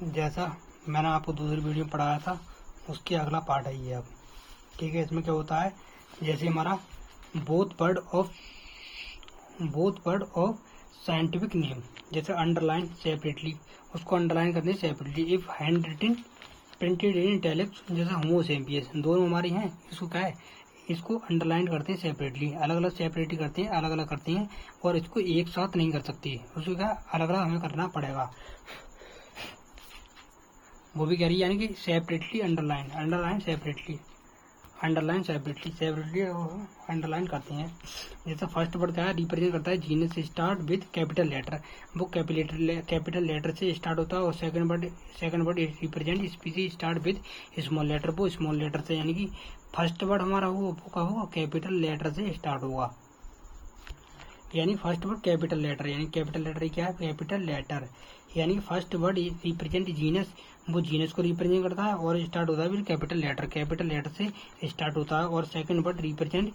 जैसा मैंने आपको दूसरी वीडियो में पढ़ाया था उसके अगला पार्ट है ये अब। ठीक है, इसमें क्या होता है, जैसे हमारा both word of scientific name, जैसे अंडरलाइन सेपरेटली, उसको अंडरलाइन करते हैं separately. If hand written printed in italics, जैसे होमोसेपियंस, दोनों हमारी हैं, इसको क्या है, इसको अंडरलाइन करते हैं सेपरेटली, अलग अलग सेपरेटली करते हैं, अलग अलग करते हैं, और इसको एक साथ नहीं कर सकती, उसको क्या अलग अलग हमें करना पड़ेगा। वो भी कह रही है यानी कि सेपरेटली अंडरलाइन सेपरेटली अंडरलाइन करते हैं। जैसे फर्स्ट वर्ड क्या है, रिप्रेजेंट करता है genus start with capital letter, वो कैपिटल लेटर से स्टार्ट होता है। और second word represent species start with small letter, वो स्मॉल लेटर से, यानी कि फर्स्ट वर्ड हमारा वो क्या होगा, कैपिटल लेटर से स्टार्ट होगा। यानी फर्स्ट वर्ड कैपिटल लेटर, यानी कैपिटल लेटर क्या है, कैपिटल लेटर, यानी फर्स्ट वर्ड रिप्रेजेंट जीनस, वो जीनस को रिप्रेजेंट करता है और स्टार्ट होता है फिर कैपिटल लेटर से स्टार्ट होता है। और second word represent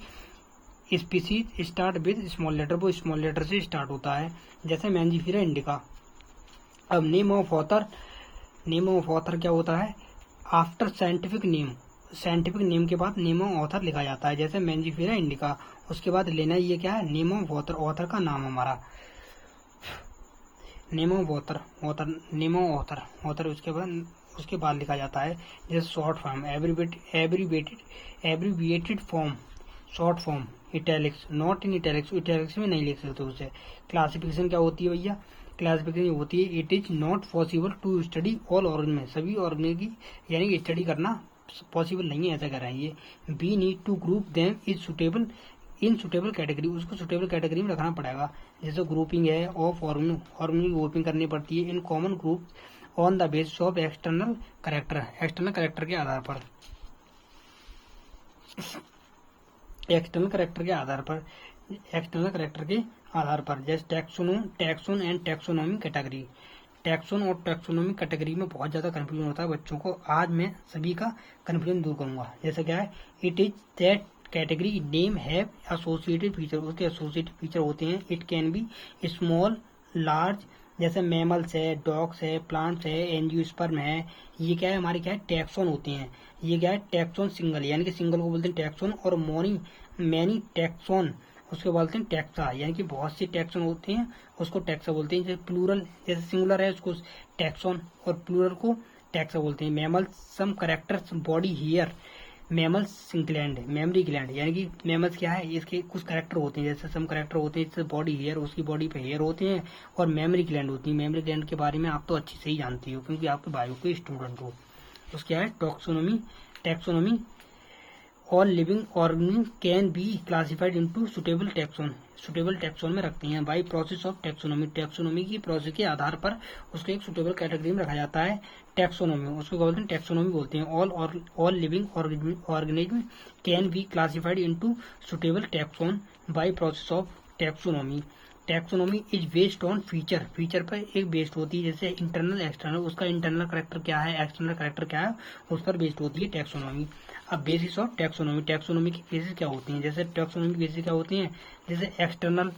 species start with small letter, वो स्मॉल लेटर से स्टार्ट होता है। जैसे मैंजीफेरा इंडिका। अब नेम ऑफ ऑथर क्या होता है, आफ्टर साइंटिफिक नेम के बाद नेम ऑफ ऑथर लिखा जाता है। जैसे मैंजीफेरा इंडिका, उसके बाद लेना ये क्या है, नेम ऑफ ऑथर का नाम हमारा, नेम ऑफ ऑथर उसके बाद लिखा जाता है। जैसे short form, abbreviated form, short form, italics, not in italics में नहीं लिख सकते उसे। क्लासिफिकेशन क्या होती है भैया, क्लासिफिकेशन होती है, it is not possible to study all organism, सभी ऑर्गेनिज्म की यानी कि स्टडी करना पॉसिबल नहीं है, ऐसा कर रहा है ये। We need to group them is suitable in suitable category, उसको सुटेबल कैटेगरी में रखना पड़ेगा। जैसे ग्रुपिंग है ऑफ ऑर्गेनिज्म, ग्रुपिंग करनी पड़ती है in common group on the basis of external character के आधार पर, एक्सटर्नल करेक्टर के आधार पर। जैसे taxon and taxonomy category, taxon और टैक्सोनॉमी कैटेगरी में बहुत ज्यादा कंफ्यूजन होता है बच्चों को, आज मैं सभी का कंफ्यूजन दूर करूंगा। जैसे क्या है, it is that category name have associated feature, उसके एसोसिएटेड फीचर होते हैं। It can be small large, जैसे मैमल्स है, डॉग्स है, प्लांट्स है, एंजियोस्पर्म है, ये क्या है हमारे क्या है, टैक्सोन होते हैं। ये क्या है, टैक्सोन सिंगल, यानी कि सिंगल को बोलते हैं टैक्सोन, और मैनी टैक्सोन उसको बोलते हैं टैक्सा, यानी कि बहुत सी टैक्सोन होते हैं उसको टैक्सा बोलते हैं। जैसे प्लूरल, जैसे सिंगुलर है उसको टैक्सोन और प्लूरल को टैक्सा बोलते हैं। Mammals some characters body hair, mammals gland, mammary gland, यानी कि मैमल्स क्या है, इसके कुछ कैरेक्टर होते हैं, जैसे सम कैरेक्टर होते हैं, जैसे बॉडी हेयर, उसकी बॉडी पे हेयर होते हैं, और मेमरी ग्लैंड होती है। मेमरी ग्लैंड के बारे में आप तो अच्छी से ही जानती हो क्योंकि आपके बायो के स्टूडेंट हो। उसके क्या है, taxonomy all living organism can be classified into suitable taxon में रखती हैं बाय प्रोसेस ऑफ टैक्सोनॉमी की प्रोसेस के आधार पर उसको एक सुटेबल कैटेगरी में रखा जाता है। टैक्सोनॉमी उसको बोलते हैं, टैक्सोनॉमी बोलते हैं। All living organism can be classified into suitable taxon by process of taxonomy is based on feature पर एक बेस्ड होती है। जैसे इंटरनल एक्सटर्नल, उसका इंटरनल करेक्टर क्या है, एक्सटर्नल करेक्टर क्या है, उस पर बेस्ड होती है टैक्सोनॉमी। अब बेसिस ऑफ टैक्सोनॉमी की बेसिस क्या होती हैं, जैसे टैक्सोनॉमी की बेसिस क्या होती हैं, जैसे एक्सटर्नल,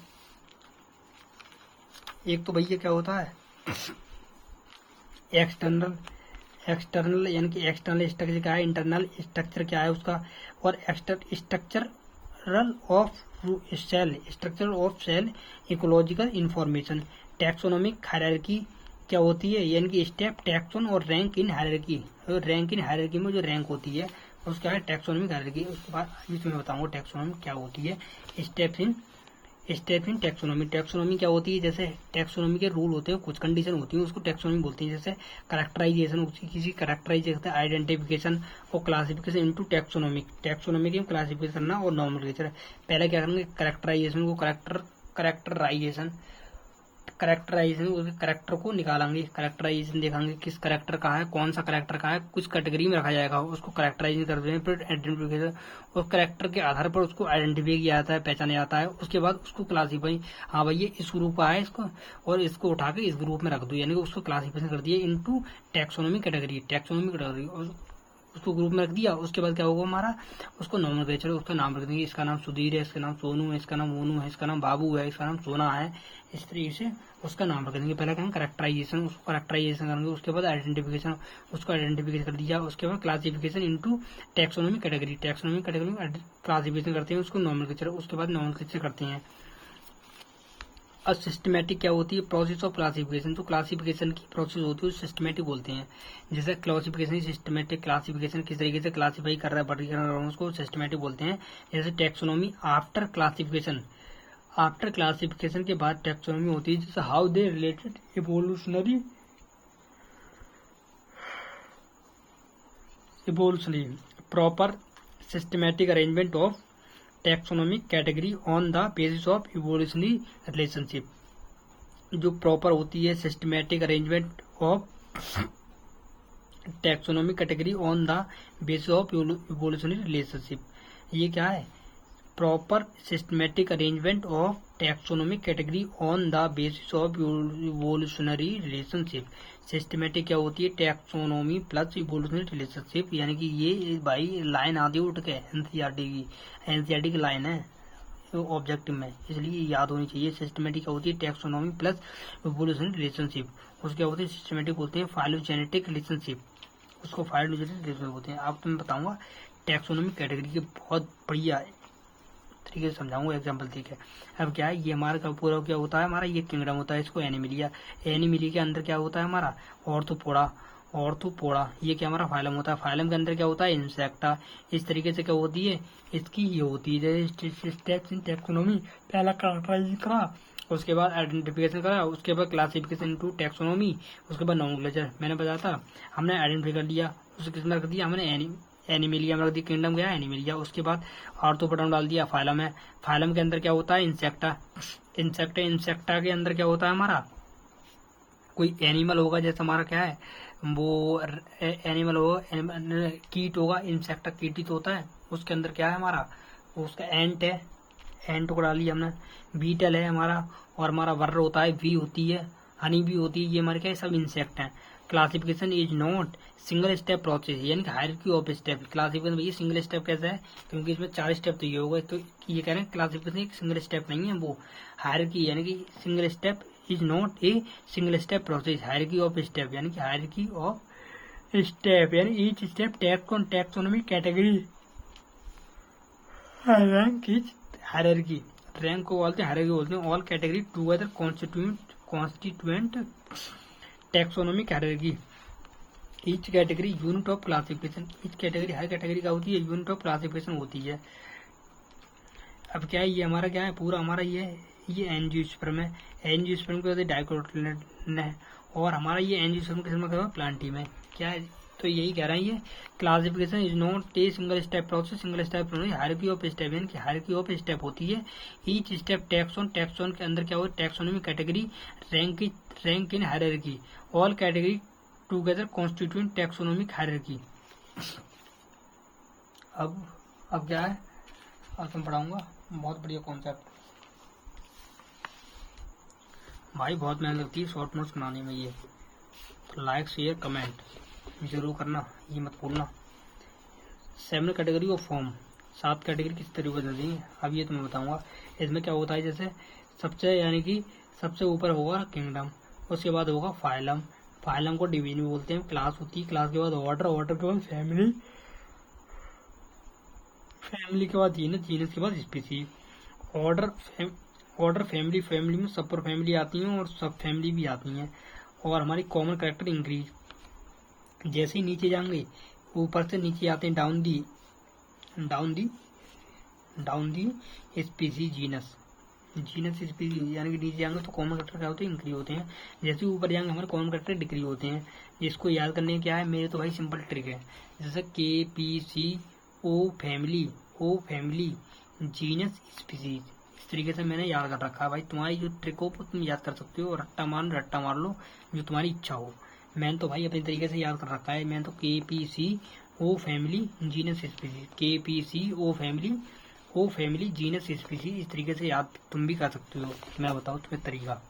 एक तो भैया क्या होता है एक्सटर्नल यानी कि एक्सटर्नल स्ट्रक्चर क्या है, इंटरनल स्ट्रक्चर क्या है उसका, और structure of cell ecological information. Taxonomic hierarchy क्या होती है, यानी कि स्टेप, टैक्सोन और रैंक इन हायरार्की में जो रैंक होती है उसका है टैक्सोनॉमिक हायरार्की। उसके बाद इसमें बताऊंगा टैक्सोनॉमी क्या होती है। स्टेप इन टैक्सोनॉमी क्या होती है, जैसे टैक्सोनॉमी के रूल होते हैं, कुछ कंडीशन होती है, उसको टैक्सोनॉमी बोलती है। जैसे कैरेक्टराइजेशन, किसी कैरेक्टराइजेशन, आइडेंटिफिकेशन और क्लासिफिकेशन इनटू टैक्सोनॉमी की क्लासिफिकेशन करना और नॉर्मलाइजेशन। पहले क्या करेंगे, कैरेक्टराइजेशन को कैरेक्टराइजेशन उसके कैरेक्टर को निकालेंगे, कैरेक्टराइजेशन देखेंगे किस कैरेक्टर का है, कौन सा कैरेक्टर का है, कुछ कैटेगरी में रखा जाएगा, उसको कैरेक्टराइजेशन करते हैं। फिर आइडेंटिफिकेशन, उस कैरेक्टर के आधार पर उसको आइडेंटिफाई किया जाता है, पहचाना जाता है। उसके बाद उसको क्लासीफाई, हाँ भाई ये इस ग्रुप का है इसको, और इसको उठा के इस ग्रुप में रख दो, यानी कि उसको क्लासिफिकेशन कर दिया इनटू टैक्सोनॉमी कैटेगरी। उसको ग्रुप में रख दिया। उसके बाद क्या होगा हमारा, उसको नॉमेनक्लेचर, उसका नाम रख देंगे, इसका नाम सुधीर है, इसका नाम सोनू है, इसका नाम मोनू है, इसका नाम बाबू है, इसका नाम सोना है, इस तरीके से उसका नाम रख देंगे। पहले करेंगे करेक्टराइजेशन, उसको करेक्टराइजेशन करेंगे, उसके बाद आइडेंटिफिकेशन, उसको आइडेंटिफिकेशन कर दिया। उसके बाद classification into taxonomy category, taxonomy category में क्लासिफिकेशन करते हैं, उसको नॉमेनक्लेचर, उसके बाद नॉमेनक्लेचर करते हैं। अब सिस्टमेटिक क्या होती है, प्रोसेस ऑफ क्लासिफिकेशन, तो क्लासिफिकेशन की प्रोसेस होती है सिस्टमेटिक बोलते हैं। जैसे क्लासिफिकेशन सिस्टमेटिक, क्लासिफिकेशन किस तरीके से क्लासिफाई कर रहा है, वर्गीकरण कर रहा है, उसको सिस्टमेटिक बोलते हैं। जैसे taxonomy after classification, after classification के बाद टैक्सोनॉमी होती है। जैसे how they related evolutionary proper systematic arrangement of taxonomic category on the basis of evolutionary relationship, जो प्रॉपर होती है systematic arrangement of taxonomic category on the basis of evolutionary relationship. ये क्या है, proper systematic arrangement of taxonomic category on the basis of evolutionary relationship. Systematic क्या होती है, taxonomy plus evolutionary relationship, यानी कि ये भाई लाइन आती है उठ के एनसीईआरटी की लाइन है ऑब्जेक्टिव में, इसलिए याद होनी चाहिए। सिस्टमेटिक क्या होती है, टैक्सोनॉमी प्लस इवोल्यूशनरी रिलेशनशिप। उसके क्या होती है, सिस्टमेटिक बोलते हैं फाइलोजेनेटिक रिलेशनशिप, उसको फाइलोजेनेटिक रिलेशनशिप बोलते हैं। आप तो मैं बताऊंगा टैक्सोनॉमी कैटेगरी के बहुत बढ़िया तरीके से समझाऊंगा एग्जाम्पल, ठीक है। अब क्या है, ये हमारा का पूरा क्या होता है, हमारा ये किंगडम होता है, इसको एनिमिलिया, एनिमिलिया के अंदर क्या होता है हमारा ऑर्थोपोडा, ये क्या हमारा फाइलम होता है, फाइलम के अंदर क्या होता है इंसेक्टा। इस तरीके से क्या होती है, इसकी ये होती है स्टेप्स इन टैक्सोनॉमी, पहला कैरेक्टराइज करा, उसके बाद आइडेंटिफिकेशन करा, उसके बाद क्लासिफिकेशन इनटू टैक्सोनॉमी, उसके बाद नॉमेनक्लेचर। मैंने बताया था हमने आइडेंटिफाई कर लिया, उसको किसमें रख दिया हमने एनिमिलिया में रख दी, किंगडम गया एनिमिलिया। उसके बाद ऑर्थोपोडा डाल दिया, फाइलम है, फाइलम के अंदर क्या होता है इंसेक्टा, इंसेक्टा के अंदर क्या होता है हमारा कोई एनिमल होगा, जैसे हमारा क्या है वो एनिमल होगा, कीट होगा, इंसेक्टा कीटित होता है, उसके अंदर क्या है हमारा उसका एंट है, एंट को डाल लिया हमने, बीटल है हमारा, और हमारा वर्र होता है, वी होती है, हनी भी होती है, ये हमारे क्या है सब इंसेक्ट हैं। Classification is not single step process, यानी कि हायरार्की ऑफ स्टेप। क्लासिफिकेशन ये सिंगल स्टेप कैसा है, क्योंकि इसमें 4 स्टेप तो ये होगा, तो ये कह रहे हैं क्लासिफिकेशन एक सिंगल स्टेप नहीं है, वो हायरार्की, यानी कि single step is not a single step process, hierarchy of step, यानी कि हायरार्की ऑफ स्टेप, यानी each step taxonomy category rank is hierarchy, rank को बोलते हैं हायरार्की बोलते हैं। All category together constituent taxonomic hierarchy, each category unit of classification, each category her category का होती है यूनिट ऑफ क्लासिफिकेशन होती है। अब क्या है, ये हमारा क्या है पूरा हमारा ये एंजियोस्पर्म है, एंजियोस्पर्म के डाइकोटिलेडोन है, और हमारा ये एंजियोस्पर्म किस में प्लांटी में क्या है, तो यही कह रहा है ये classification is not a single step process, single step hierarchy of step, यानी कि हायरार्की ऑफ स्टेप होती है। ईच स्टेप टैक्सोन के अंदर क्या होता है taxonomy category rank in hierarchy, all category together constituent taxonomic hierarchy. अब क्या है, अब मैं पढ़ाऊंगा बहुत बढ़िया कॉन्सेप्ट, भाई बहुत मेहनत लगती है शॉर्ट नोट्स बनाने में, ये तो लाइक शेयर कमेंट जरूर करना, ये मत भूलना। 7 कैटेगरी ऑफ फॉर्म, 7 कैटेगरी किस तरीके बदल दी है, अब ये तुम्हें बताऊंगा। इसमें क्या होता है, जैसे सबसे यानी कि सबसे ऊपर होगा किंगडम, उसके बाद होगा फाइलम, फाइलम को डिवीजन बोलते हैं, क्लास होती है, क्लास के बाद ऑर्डर, ऑर्डर के बाद फैमिली, फैमिली के बाद जीनस, जीनस के बाद स्पीसीज, ऑर्डर फैमिली, फैमिली में सुपर फैमिली आती हैं और सब फैमिली भी आती हैं, और हमारी कॉमन कैरेक्टर इंक्रीज, जैसे ही नीचे जाएंगे ऊपर से नीचे आते हैं down the species, genus species, यानी कि नीचे जाएंगे तो कॉमन कैरेक्टर क्या होते हैं इंक्रीज होते हैं, जैसे ऊपर जाएंगे हमारे कॉमन कैरेक्टर डिक्रीज होते हैं। इसको याद करने क्या है, मेरे तो भाई सिंपल ट्रिक है, जैसे KPC ओ फैमिली जीनस स्पीसीज, इस तरीके से मैंने याद कर रखा है। भाई तुम्हारी जो ट्रिक हो तुम याद कर सकते हो, रट्टा मार लो जो तुम्हारी इच्छा हो, मैंने तो भाई अपने तरीके से याद कर रखा है। मैंने तो KPC ओ फैमिली जीनस स्पीसीज, KPC ओ फैमिली जीनस स्पीसीज, इस तरीके से याद तुम भी कर सकते हो। मैं बताऊँ तुम्हें तरीका।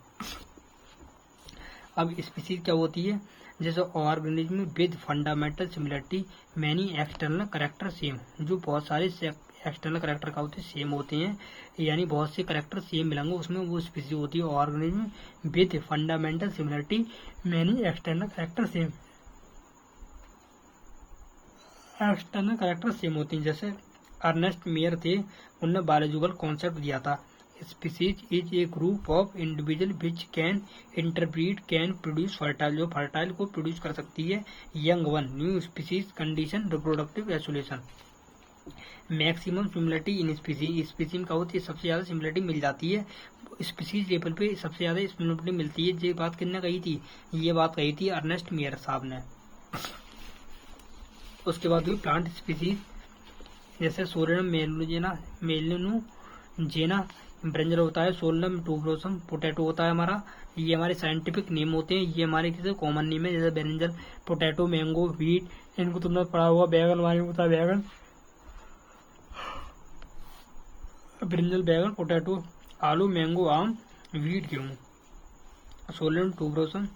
अब स्पीसीज क्या होती है, जैसे organism with fundamental similarity many external character same, जो बहुत सारे एक्सटर्नल करेक्टर का होते हैं सेम होते हैं, यानी बहुत से करेक्टर सेम मिलेंगे उसमें, वो स्पीसीज होती है organism with fundamental similarity many external character same. External character same होती हैं। जैसे अर्नेस्ट मेयर थे, उन्होंने बायोलॉजिकल कॉन्सेप्ट दिया था, species is a group of individual which can interbreed can produce fertile, जो फर्टाइल को प्रोड्यूस कर सकती है young one, new species condition reproductive isolation, maximum similarity इन स्पीसीज, स्पीसीज का होती है सबसे ज्यादा सिमिलरिटी मिल जाती है, स्पीसीज लेवल पे सबसे ज्यादा सिमिलरिटी मिलती है। ये बात किसने कही थी, ये बात कही थी अर्नेस्ट मेयर साहब ने। उसके बाद हुई प्लांट स्पीसीज, जैसे सोलेनम मेलिनोजेना ब्रिंजल होता है, सोलेनम ट्यूबरोसम पोटैटो होता है हमारा, ये हमारे साइंटिफिक नेम होते हैं, ये हमारे किसी कॉमन नेम है, जैसे ब्रिंजल, पोटैटो, मैंगो, व्हीट, इनको तुमने पढ़ा हुआ, बैगन हमारे होता है बैगन, ब्रिंजल बैगन, पोटैटो आलू, मैंगो आम, व्हीट गेहूँ। Solanum tuberosum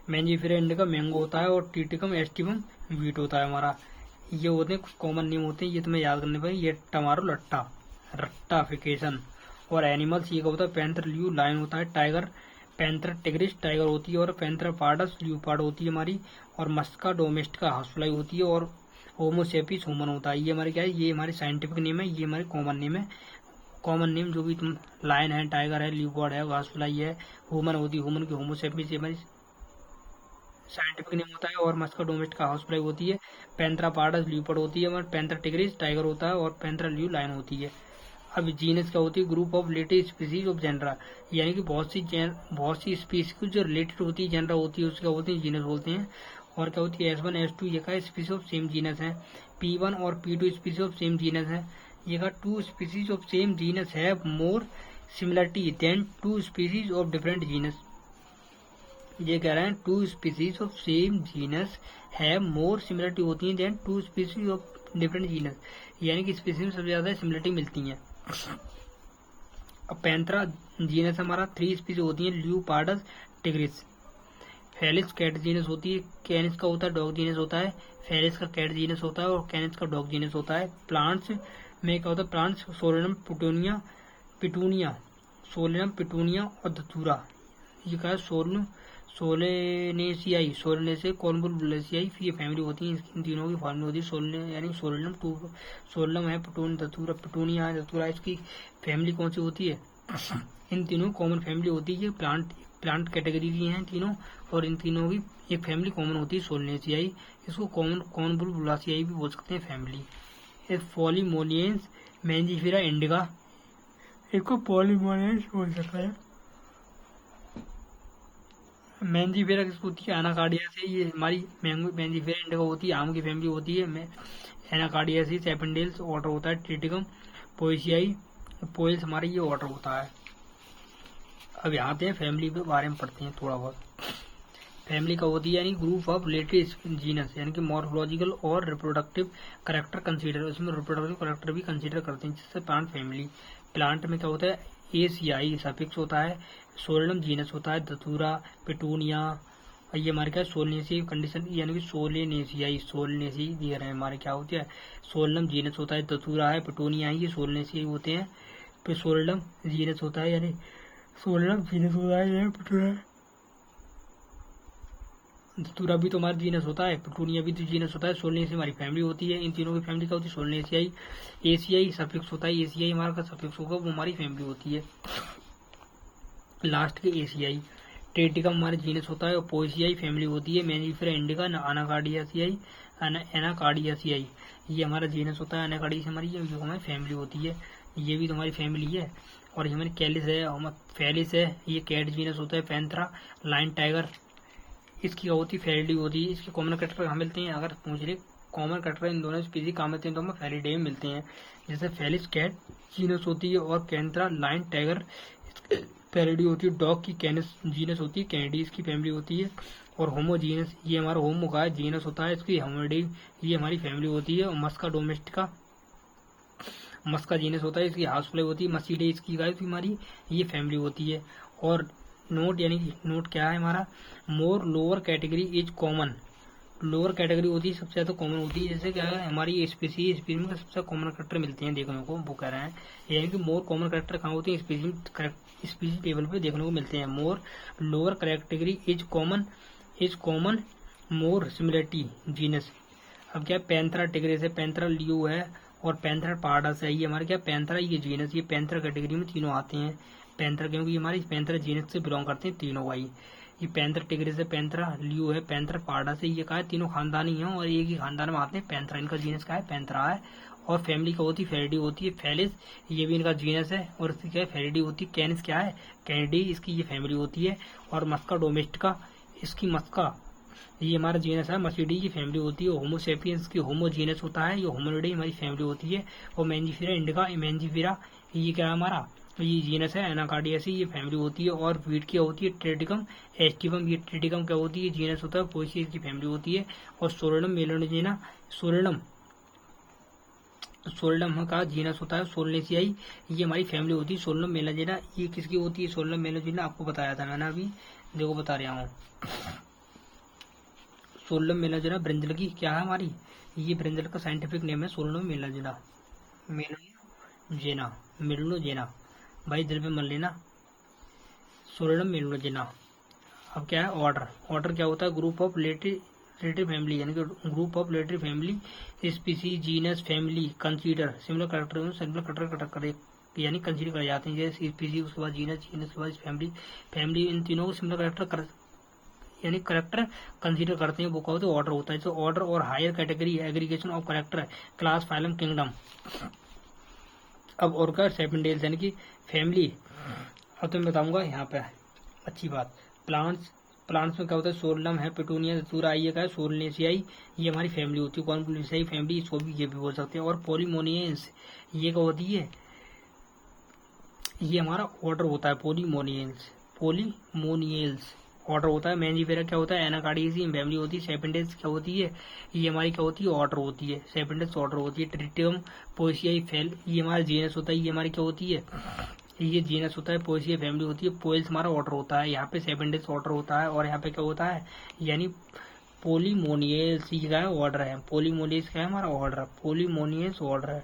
Mangifera indica mango होता है, और टीटिकम एस्टिवम व्हीट होता है हमारा। ये होते हैं कुछ कॉमन नेम होते हैं, ये तुम्हें याद करने पड़ेंगे। ये टमारो लट्टा, रट्टाफिकेशन। और एनिमल्स ये होता है पैंथर ल्यू लायन होता है, टाइगर पैंथर टिग्रिस टाइगर होती है, और पैंथर पार्डस ल्यूपार्ड होती है हमारी, और मस्का डोमेस्टिका हाउसफ्लाई होती है, और होमोसेपिस ह्यूमन होता है। ये हमारे क्या है, ये हमारे साइंटिफिक नेम है, ये हमारे कॉमन नेम है। कॉमन नेम जो भी तुम लायन है, टाइगर है, ल्यूपार्ड है, हाउसफ्लाई है, ह्यूमन होती है, ह्यूमन की होमोसेपिस ये हमारी साइंटिफिक नेम होता है, और मस्का डोमेस्टिका हाउसफ्लाई होती है, पैंथरा पार्डस ल्यूपर्ड होती है, पैंथरा टिग्रिस टाइगर होता है, और पैंथरा ल्यू लायन होती है। अब जीनस क्या होती है, group of related species of genera, यानी कि बहुत सी स्पीसीज जो रिलेटेड होती है जेनरा होती है उसका होती है जीनस बोलते हैं। और क्या होती है S1 S2 ये का स्पीसीज ऑफ सेम जीनस है, P1 और P2 species of same genus है, ये का 2 species of same genus have more similarity than 2 species of different genus. ये कह रहे हैं 2 species of same genus have more similarity होती है than 2 species of different genus, यानी कि स्पीसीज में सबसे ज्यादा सिमिलरिटी मिलती है। अब पैंथरा जीनस हमारा 3 स्पीसीज होती है, ल्यूपार्डस टिग्रिस। फेलिस कैट जीनस होती है, कैनिस का होता है डॉग जीनस होता है, फेलिस का कैट जीनस होता है, और कैनिस का डॉग जीनस होता है। प्लांट्स में क्या होता है, प्लांट्स सोलेनम पिटूनिया और धतूरा, ये क्या है सोलेनेसियाई कॉर्नबुलेसियाई ये फैमिली होती है, इन तीनों की फैमिली होती है सोलेने, यानी सोलेनम है, पिटूनिया है, धतूरा, इसकी फैमिली कौन सी होती है, इन तीनों कॉमन फैमिली होती है, प्लांट कैटेगरी की हैं तीनों, और इन तीनों की एक फैमिली कॉमन होती है सोलेनेसियाई, इसको कॉर्नबुलेसियाई भी बोल सकते हैं फैमिली। पॉलीमोनियंस मैंजीफेरा इंडिका, इसको पॉलीमोनियंस बोल सकते हैं। मैंजीफेरा किसको होती है, एनाकार्डिया से, ये हमारी मैंजीफेरा इंडिका होती है, आम की फैमिली होती है। एनाकार्डिया से सेपेंडेल्स वाटर होता है, ट्रिटिकम पोएसियाई पोएल्स हमारे ये वाटर होता है। अब यहाँ आते हैं फैमिली के बारे में पढ़ते हैं थोड़ा बहुत। फैमिली का होती है यानी ग्रुप ऑफ रिलेटेड जीनस, यानी कि मॉर्फोलॉजिकल और रिप्रोडक्टिव करेक्टर कंसीडर, उसमें रिप्रोडक्टिव करेक्टर भी कंसीडर करते हैं, जिससे प्लांट फैमिली। प्लांट में क्या होता है, ACI सफिक्स होता है, सोलेनम जीनस होता है, धतूरा, पिटूनिया, ये हमारे क्या सोलनेसी कंडीशन, यानी कि सोलनेसी दिए रहे हैं हमारे, क्या होती है सोलेनम जीनस होता है, धतूरा है, पिटूनिया है, ये सोलनेसी होते हैं। फिर सोलेनम जीनस होता है, यानी सोलेनम जीनस होता है, ये पिटूनिया, धतूरा भी तो हमारा जीनस होता है, पिटूनिया भी तो जीनस होता है, सोलनेसी हमारी फैमिली होती है। इन तीनों की फैमिली क्या होती है, सोलनेसियाई। ACI सफिक्स होता है, ACI हमारा का सफिक्स होगा, वो हमारी फैमिली होती है। लास्ट के ACI। ट्रिटिकम हमारे जीनस होता है, और पोएसियाई फैमिली होती है। मैंजीफेरा इंडिका, एनाकार्डियासियाई ये हमारा जीनस होता है, एनाकार्डिया हमारी ये हमारी फैमिली होती है, ये भी तो हमारी फैमिली है। और ये हमारी कैलिस है, फेलिस है, ये कैट जीनस होता है। पैंथरा लाइन टाइगर, इसकी होती फैलिडी होती है। इसके कॉमन करेक्टर कहाँ मिलते हैं, अगर पूछ रहे कॉमन करेक्टर इन दोनों स्पीसीज कहाँ मिलते हैं, तो हमें फैलिडे में मिलते हैं। जैसे फेलिस कैट जीनस होती है, और कैंथरा लाइन टाइगर फैलिडी होती है। डॉग की कैनिस जीनस होती है, कैनिडी इसकी फैमिली होती है। और होमो जीनस, ये हमारा होमो का जीनस होता है, इसकी होमोडी ये हमारी फैमिली होती है। और मस्का डोमेस्टिका मस्का जीनस होता है, इसकी हाउसफ्लाई होती है। मसीडे इसकी गाय हमारी ये फैमिली होती है। और नोट यानी कि नोट क्या है हमारा, more lower category is common. Lower category होती है सबसे ज्यादा कॉमन होती है, जैसे क्या है हमारी स्पीसीज में सबसे कॉमन करेक्टर मिलते हैं देखने को, वो कह रहे हैं यानी कि मोर कॉमन करेक्टर कहाँ होते हैं, स्पीसीज टेबल पे देखने को मिलते हैं। More lower category is common more similarity genus. अब क्या पैंथरा टिग्रिस है, पैंथरा लियो है और पैंथरा पार्डस है, ये हमारे क्या पैंथरा ये जीनस, ये पैंथरा कैटेगरी में तीनों आते हैं। पैंथरा क्योंकि हमारे पैंथरा जीनस से बिलोंग करते हैं तीनों भाई। ये पैंथरा टिग्रिस है, पैंथरा लियो है, पैंथरा पार्डस है, ये कहा है तीनों खानदानी हैं और एक ही खानदान में आते हैं। पैंथरा इनका जीनस का है, पैंथरा है। और फैमिली का होती है फेरिडी होती है, फेलिस ये भी इनका जीनस है और इसकी क्या है फेरिडी होती है। कैनिस क्या है कैनिडी, इसकी ये फैमिली होती है। और मस्का डोमेस्टिका इसकी मस्का ये हमारा जीनस है, मर्सिडी की फैमिली होती है। होमोसेपियंस की होमो जीनस होता है, ये होमोनिडी हमारी फैमिली होती है। और मैंजीफेरा इंडिका मैंजीफेरा ये क्या है हमारा ये जीनस है। एनाकार्डियासी ये फैमिली होती है। और वीट की होती है ट्रेटिकम एस्टिवम, ये ट्रेटिकम क्या होती है जीनस होता है। पोएसिया की फैमिली होती है। और सोलेनम मेलोनोजेना सोलेनम का जीनस होता है सोलनेसियाई, ये हमारी फैमिली होती है। सोलेनम मेलाजेना ये किसकी होती है, सोलेनम मेलाजेना आपको बताया था मैंने, अभी देखो बता रहा हूँ। सोलेनम मेलाजेना ब्रिंजल की क्या है हमारी, ये ब्रिंजल का साइंटिफिक नेम है सोलेनम मेलाजेना। मेलनोजेना भाई दिल पे मन लेना, सोलेनम मेलनोजेना। अब क्या है ऑर्डर क्या होता है, ग्रुप ऑफ रिलेटिव फैमिली यानी कि group of relative family species genus family consider similar character यानी कंसीडर करे जाते हैं। जैसे स्पीसीज उसके बाद जीनस के बाद फैमिली इन तीनों को सिमिलर यानी करेक्टर कंसीडर करते हैं, वो क्या होता है ऑर्डर होता है। तो ऑर्डर और higher category aggregation of character class phylum kingdom. अब और क्या सेपेंडेल्स यानी कि फैमिली। अब तो मैं बताऊंगा यहाँ पे अच्छी बात, प्लांट्स में क्या होता है सोलनम है, पिटूनिया धतूरा ये क्या है सोलनेसियाई, ये हमारी फैमिली होती है। कॉर्नफुलियाई फैमिली इसको भी ये भी बोल सकते हैं। और पॉलीमोनियंस ये क्या होती है, ये हमारा ऑर्डर होता है। पोलीमोनियल्स ऑर्डर होता है। मैंजीफेरा क्या होता है एनाकार्डियसी फैमिली होती है। सेपेंडेल्स क्या होती है, ये हमारी क्या होती है ऑर्डर होती है। सेपेंडेल्स ऑर्डर होती है। ट्रिटियम पोएसियाई ये हमारा जीनस होता है, ये हमारी क्या होती है ये जीनस होता है। पोएसिया फैमिली होती है। पोएल्स हमारा ऑर्डर होता है। यहाँ पे सेपेंडेल्स ऑर्डर होता है और यहाँ पे क्या होता है यानी पोलीमोनियल्स का ऑर्डर है। पोलीमोनियल्स का हमारा ऑर्डर है, पोलीमोनियल्स ऑर्डर है।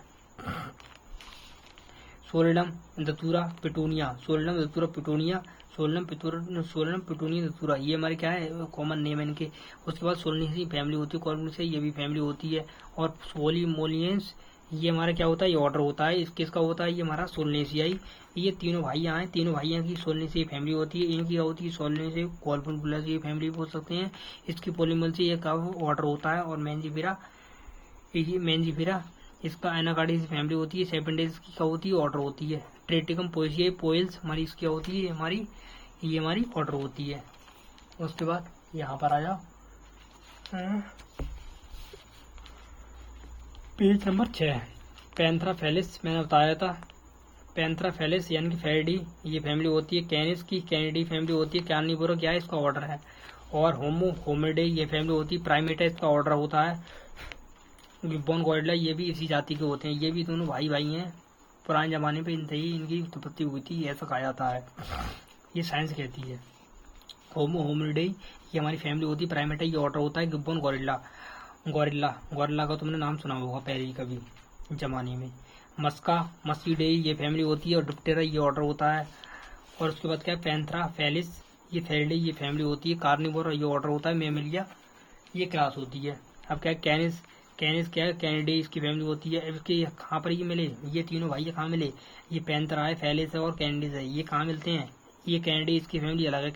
Solanum दतूरा petunia, Solanum दतूरा petunia, Solanum petunia दतूरा ये हमारे क्या है कॉमन नेम है इनके। उसके बाद सोलनेसी फैमिली होती है, कॉर्नफुलियाई ये भी फैमिली होती है। और पोलीमोनियंस ये हमारा क्या होता है ये ऑर्डर होता है। किसका होता है ये हमारा सोलनेसियाई। ये तीनों भाइयाँ हैं, तीनों भाइयों की सोलनेसियाई फैमिली होती है। इनकी क्या होती है सोलनेसियाई कॉर्नफुलियाई फैमिली बोल सकते हैं। इसकी पोलीमोनियल्स ये का ऑर्डर होता है। और मैंजीफेरा इसका एनाकार्डियसी फैमिली होती है। सेपेंडेल्स की क्या होती है ऑर्डर होती है। ट्रेटिकम पोएसियाई पोएल्स हमारी इसकी होती है ये हमारी ऑर्डर होती है। उसके बाद यहाँ पर आ जाओ पेज नंबर 6 पैंथरा फेलिस मैंने बताया था। पैंथरा फेलिस यानी कि फेरिडी ये फैमिली होती है। कैनिस की कैनिडी फैमिली होती है। कार्निवोरा क्या है इसका ऑर्डर है। और होमिडे ये फैमिली होती है। प्राइमेटा इसका ऑर्डर होता है। गिब्बन गॉरिल्ला ये भी इसी जाति के होते हैं। ये भी दोनों भाई हैं। पुराने जमाने पे इनकी उत्पत्ति हुई थी ऐसा कहा जाता है, ये साइंस कहती है। होमिडे ये हमारी फैमिली होती है। प्राइमेटा ये ऑर्डर होता है। गिब्बन गॉरिल्ला का तुमने नाम सुना होगा पहले ही कभी जमाने में। मस्कीडे ये फैमिली होती है। और डिप्टेरा ये ऑर्डर होता है। और उसके बाद क्या है पैंथरा फेलिस ये फेरिडे ये फैमिली होती है। कार्निवोरा ये ऑर्डर होता है। मेमेलिया ये क्लास होती है। अब क्या है कैनिस क्या है कैनिडे इसकी फैमिली होती है। अब इसके कहाँ पर ये मिले ये तीनों भाई कहाँ मिले, ये पैंथरा है फेलिस है और कैनिडीज है, ये कहाँ मिलते हैं ये कैनिडी इसकी फैमिली अलग है।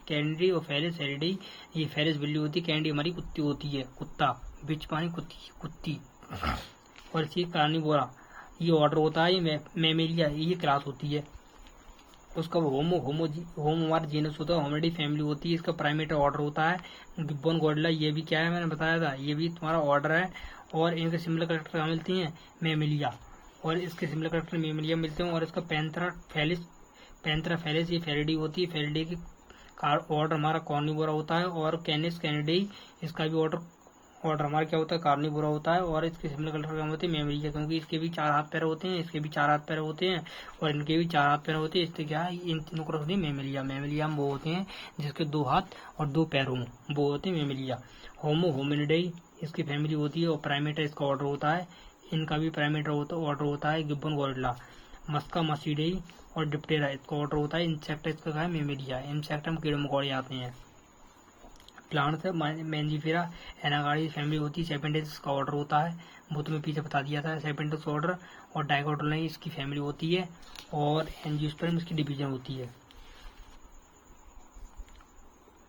कैनिडी और फेलिस फेरिडे ये फेलिस बिल्ली होती है। कैनिडी हमारी कुत्ती होती है, कुत्ता बिच पानी कुत्ती। और इसकी कार्निवोरा ये ऑर्डर होता है। ये मेमेलिया ये क्लास होती है। उसका होमो हमारा जीनस होता है। होमिडी फैमिली होती है। इसका प्राइमेटा ऑर्डर होता है। गिब्बन गॉरिल्ला ये भी क्या है मैंने बताया था, ये भी तुम्हारा ऑर्डर है। और इनके सिमिलर करेक्टर कहाँ मिलती हैं मेमेलिया, और इसके सिमिलर करेक्टर मेमेलिया मिलते हैं। और इसका पैंथरा फेलिस ये फेरिडी होती है। फेरिडी की ऑर्डर हमारा कॉर्निवोरा होता है। और कैनिस कैनिडी इसका भी ऑर्डर ऑर्डर हमारा क्या होता है, कार्निवोरा होता है। और इसके सिमिलर करेक्टर क्या होते हैं, मेमोलिया, क्योंकि इसके भी 4 हाथ पैर होते हैं, इसके भी 4 हाथ पैर होते हैं और इनके भी 4 हाथ पैर होते हैं। इससे क्या है, इन तीनों को रख दिए मेमोलिया। मेमोलिया में वो होते हैं जिसके 2 हाथ और 2 पैर हों, वो होते हैं मेमोलिया। होमो होमिनिडाई इसकी फैमिली होती है और प्राइमेटा इसका ऑर्डर होता है। इनका भी प्राइमेटा ऑर्डर होता है गिब्बन गोरिल्ला। मस्का मसीडेई और डिप्टेरा इसका ऑर्डर होता है। इंसेक्टा इसका क्या है, मेमोलिया। इंसेक्टा में कीड़े मकोड़े आते हैं। प्लांट्स है मैंजीफेरा एनागाड़ी फैमिली होती है। सेपेंडेस का ऑर्डर होता है, वो तुम्हें पीछे बता दिया था, सेपेंडेस ऑर्डर। और डाइकोटिलेडोन इसकी फैमिली होती है और एंजियोस्पर्म इसकी डिवीजन होती है।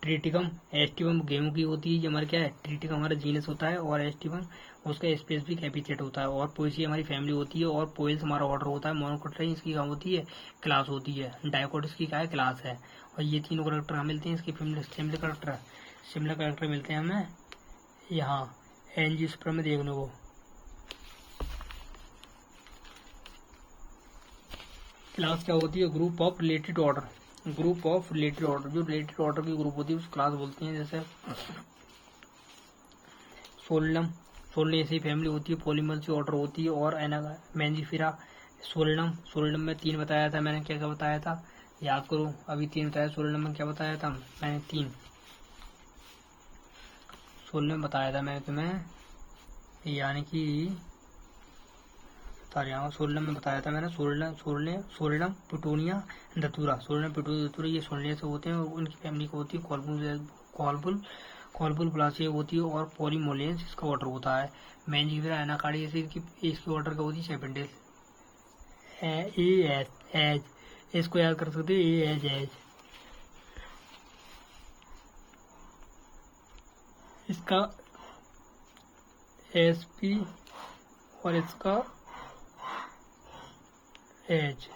ट्रिटिकम एस्टिवम गेहूं की होती है, ये हमारा क्या है, ट्रिटिकम हमारा जीनस होता है और एस्टिवम उसका स्पेसिफिक एपिथेट होता है। और पोएसी हमारी फैमिली होती है और पोएल्स हमारा ऑर्डर होता है। मोनोकोटिलेडोन इसकी क्या होती है, क्लास होती है। डाइकोटिस की क्या है, क्लास है। और ये तीनों करेक्टर हमें मिलते हैं इसके सिमिलर करेक्टर मिलते हैं हमें यहाँ एंजियोस्पर्म में देखने को। क्लास क्या होती है, group of related order. Group of related order, जो रिलेटेड ऑर्डर की ग्रुप होती है उस क्लास बोलते हैं। जैसे सोलिनम ऐसी फैमिली होती है, पॉलीमर की ऑर्डर होती है। और मैंजीफेरा सोलिनम में 3 बताया था मैंने, क्या क्या बताया था याद करो, अभी 3 बताया। सोलिनम में क्या बताया था मैंने, 3 सोलिनम बताया था मैंने तुम्हें, यानी कि सोलिनम में बताया था मैंने, सोलिनम प्लूटोनिया धतूरा। सोलिनम प्लूटोनिया धतूरा ये सोलिनिया से होते हैं और उनकी फैमिली को होती है कॉलबुल ब्लासिया होती है। और पॉलीमोलियंस इसका ऑर्डर होता है। मैंजीफेरा एनाकार्डी इसकी ऑर्डर का होती है सेपेंडेस। एज इसको याद कर सकते हैं, एज इसका एसपी और इसका एज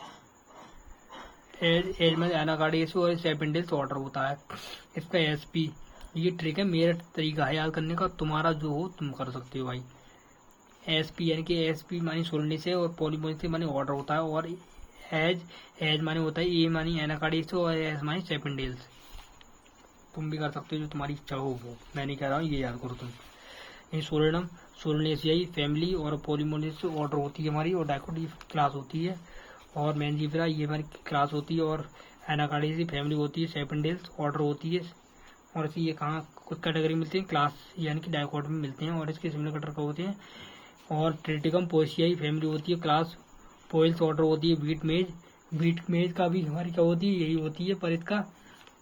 में एनाकार्डियस और सेपेंडेस ऑर्डर होता है। इसका एसपी ये ट्रिक है, मेरा तरीका है याद करने का, तुम्हारा जो हो तुम कर सकते हो भाई। एसपी यानी कि एसपी मानी सोलने से और पॉलीमोनियस से मानी ऑर्डर होता है। और एज माने होता है ए मानी एनाकार्डियस और एस मानी सेपेंडेस। तुम भी कर सकते हो जो तुम्हारी इच्छा हो वो, मैं नहीं कह रहा हूँ, ये याद करो तुम। ये सोलनेसियाई फैमिली और पॉलीमोनियस ऑर्डर होती है हमारी। और डाइकोटी क्लास होती है। और मैंजीफेरा ये हमारी क्लास होती है। और एनाकार्डियस फैमिली होती है। सेपेंडेल्स ऑर्डर होती है। और इसी ये कहाँ कुछ कैटेगरी मिलती है, क्लास यानी कि डाइकोट में मिलते हैं। और इसके सिमिलर कटर होते हैं। और ट्रिटिकम पोएसियाई फैमिली होती है, क्लास पोइल्स ऑर्डर होती है। बीट मेज का भी हमारी क्या होती है, यही होती है। पर इसका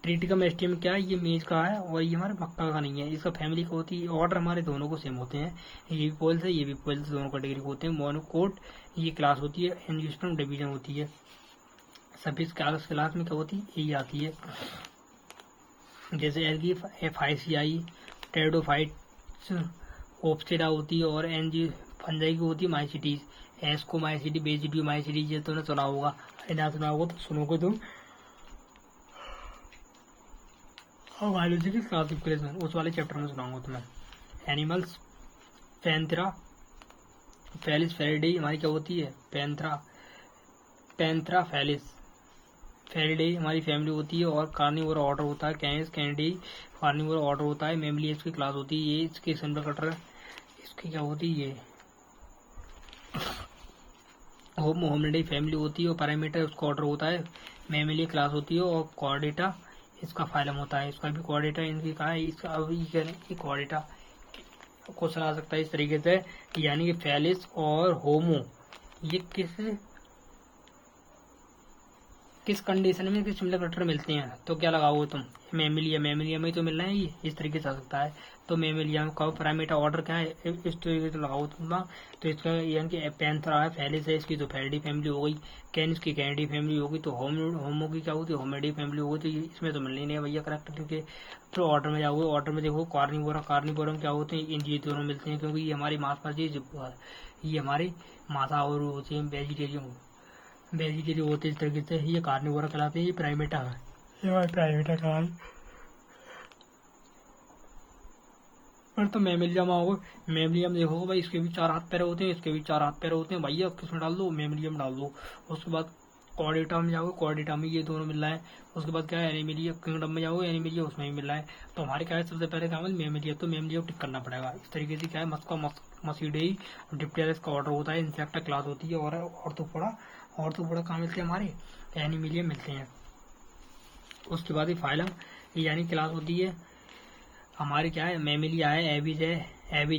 ट्रिटिकम एस्टियम क्या है, ये मेज का है और ये हमारे मक्का का नहीं है। इसका फैमिली का होती है। ऑर्डर हमारे दोनों को सेम होते हैं, ये भी पोइल्स है ये भी पोइल्स, दोनों कैटेगरी को होते हैं। मोनोकोट ये क्लास होती है। एंजियोस्पर्म डिवीजन होती है। सभी क्लास में क्या होती है, यही आती है। जैसे एल्गी फाइसियाई टेरिडोफाइट्स ओप्सिडा होती है। और एनजी फंजाई की होती है माइसिटीज। एस्को माइसिटी बेजिडियो माइसिटीज, ये तुमने सुना होगा, ना सुना होगा तो सुनोगे तुम। बायोलॉजी की क्लासिफिकेशन उस वाले चैप्टर में सुनाऊंगा तुम्हें। एनिमल्स पैंथेरा फैलिस फेरिडे हमारी क्या होती है, पैंथेरा फैलिस फेरिडे हमारी फैमिली होती है। और कार्निवोरा ऑर्डर होता है। कैनिस कैनिडी कार्निवोरा ऑर्डर होता है। मेमलियस की क्लास होती है। ये इसके सिमिलर कटर इसकी क्या होती है, ये होमिनिडाई फैमिली होती है। और पैरामीटर उसका ऑर्डर होता है। मेमलिया क्लास होती है। और कॉर्डेटा इसका फाइलम होता है। इसका भी कॉर्डेटा इनकी कहा है, इसका अब ये कह रहे हैं कि कॉर्डेटा क्वेश्चन आ सकता है इस तरीके से, यानी कि फैलिस और होमो ये किस कंडीशन में किस सिमिलर करेक्टर मिलते हैं, तो क्या लगाओगे तुम, मेमिलिया में ही तो मिल रहे हैं, ये इस तरीके से आ सकता है। तो मेमिलिया में कहो पैरामीटर ऑर्डर क्या है, इस तरीके से लगाओ तुम। तो इसका यानी कि पैंथेरा है, फैलिस है, इसकी तो फैरिडी फैमिली हो गई। कैनिस की कैनिडी फैमिली होगी। तो होमो की क्या होती है, होमिनिडाई फैमिली होगी। तो इसमें तो मिलनी नहीं है भैया करेक्ट करके। तो ऑर्डर में जाओगे, ऑर्डर में देखो कार्निवोरा में क्या होते हैं, इन ये दोनों मिलते हैं, क्योंकि ये हमारी ये हमारी मांसाहारी होती है, वेजिटेरियन होते हैं। इस तरीके से ये कार्निवोरा कहलाते हैं। ये प्राइमेटा है, ये प्राइमेटा का है। पर तो मेमिलिया में आओगे, मेमिलिया में देखोगे भाई इसके भी 4 हाथ पैर होते हैं, इसके भी 4 हाथ पैर होते हैं भैया, किसमें डाल दो, मेमिलिया में डाल दो। उसके बाद कॉर्डेटा में जाओगे, कॉर्डेटा में ये दोनों मिल रहा है। उसके बाद क्या है, एनिमिलिया किंगडम में जाओगे, एनिमिलिया उसमें भी मिल रहा है। तो हमारे क्या है, सबसे पहले क्या है, मेमिलिया, तो मेमिलिया को टिक करना पड़ेगा। इस तरीके से क्या है, मस्का मसीडेई डिप्टेरिस का ऑर्डर होता है, इंसेक्टा क्लास होती है, और ऑर्थोपोडा कहाँ मिलते हैं हमारे, एनिमिलिया मिलते हैं। उसके बाद ये फाइलम यानी क्लास होती है हमारी, क्या है, मेमिलिया है, एबिज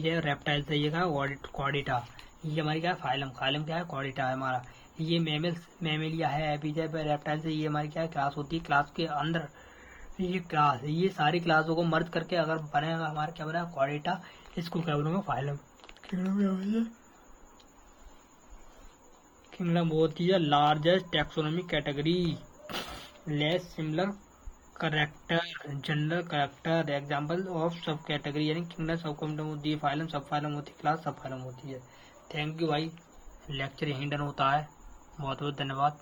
है, रेप्टाइल से ये क्या है, कॉर्डेटा। ये हमारी क्या है, फाइलम क्या है, कॉर्डेटा है हमारा। ये मेमिलिया है, एबिज है, रेप्टाइल से ये हमारी क्या है, क्लास होती है। क्लास के अंदर ये क्लास है, ये सारी क्लासों को मर्ज करके अगर बनेगा हमारा क्या बनेगा, कॉर्डेटा। इसको क्या बनूंगा, फाइलम। किंगडम होती है largest taxonomic category, less similar character, general character, example of सब कैटेगरी, यानी किंगडम सब किंगडम होती है, फाइलम सब फाइलम होती है, क्लास सब फाइलम होती है। थैंक यू भाई, लेक्चर यहीं डन होता है। बहुत बहुत धन्यवाद।